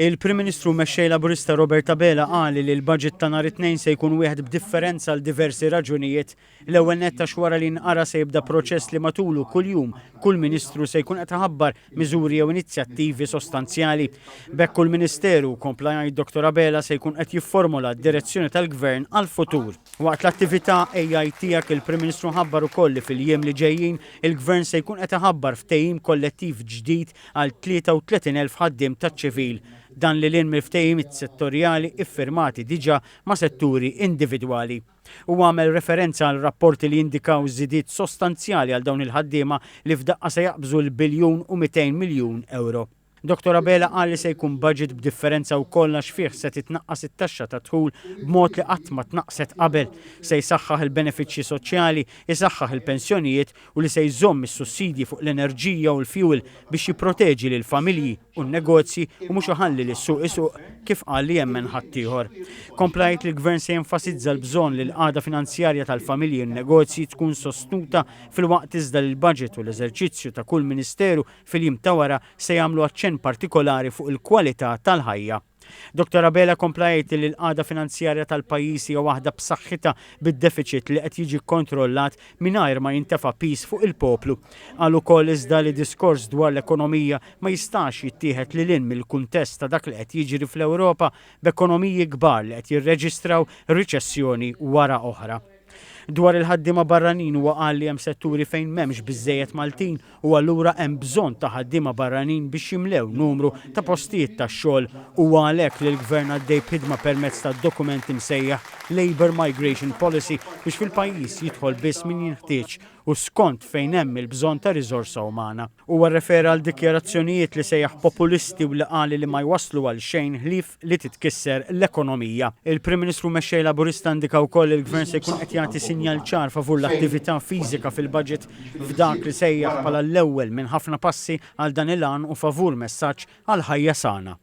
Il-Prim Ministru mexxej Laburista Robert Abela qal li l-budget ta' nhar it-tnejn se jkun wieħed b'differenza għal diversi raġunijiet. L-ewwel nett għax wara li nqara se jibda proċess li matulu kuljum kull Ministru se jkun qed iħabbar miżuri jew inizjattivi sostanzjali. B'hekk kull Ministeru kompla jgħid Dr. Abela se jkun qed jifformula d-direzzjoni tal-Gvern għall-futur. Waqt l-attività AIT tiegħek il-Prim Ministru ħabbar ukoll li fil-jiem li ġejjin il-Gvern se jkun qed iħabbar ftehim kollettiv ġdid għal 33,000 ħaddiem taċ-ċivil. Dan li l-in mill-ftehimiet settorjali iffirmati diġà ma' setturi individwali. U għamel referenza għal rapporti li jindikaw żidiet sostanzjali għal dawn il-ħaddiema li f'daqqa se jaqbżu l1,200 miljun euro. Dr. Abela qal li se jkun budget b'differenza wkoll għax fih se titnaqqas it-taxxa ta' dħul b'mod li qatt ma tnaqqset qabel, se jsaħħaħ il-benefiċċji soċjali, isaħħaħ il-pensjonijiet u li se jżomm is-sussidji fuq l-enerġija u l-fuel biex jipproteġi lil familji u n-negozji u mhux iħalli lis suq isuq kif qal li jemmen ħaddieħor. Komplajt li l-Gvern se jenfasizza l-bżonn li l-qagħda finanzjarja tal-familji u n-negozji tkun sostnuta fil-waqt iżda l-budget u l-eżerċizzju ta' kull Ministeru fil-jiem ta' wara se jagħmlu partikolari fuq il-kwalità tal-ħajja. Dr. Abela komplajt li l-qagħda finanzjarja tal-pajjiż hija waħda b'saħħitha bid-deficit li qed jiġi kontrollat mingħajr ma jintefa' pis fuq il-poplu. Qal ukoll iżda li diskors dwar l-ekonomija ma jistax jittieħed lil hinn mill-kuntest ta' dak li qed jiġri fl-Ewropa b'ekonomiji kbar li qed jirreġistraw riċessjoni wara oħra. Dwar il-ħaddiema barranin huwa qal li hemm setturi fejn m'hemmx biżżejjed Maltin u allura hemm bżonn ta' ħaddiema barranin biex jimlew numru ta' postijiet tax-xogħol u għalhekk li l-Gvern għaddej b'ħidma permezz tad-dokument imsejjaħ Labour Migration Policy biex fil-pajjiż jidħol biss min jinħtieġ u skont fejn hemm il-bżonn ta' riżorsa umana. Huwa rrefera għal dikjarazzjonijiet li sejjaħ populisti u li qal li ma jwasslu għal xejn ħlief li titkisser l-ekonomija. Il-Prim Ministru mexxej Laburista indika wkoll il-Gvern se jkun qed jagħti sinjal ċar favur l-attività fiżika fil-budget f'dak li sejjaħ bħala l-ewwel minn ħafna passi għal dan il-għan u favur messaġġ għal ħajja sana.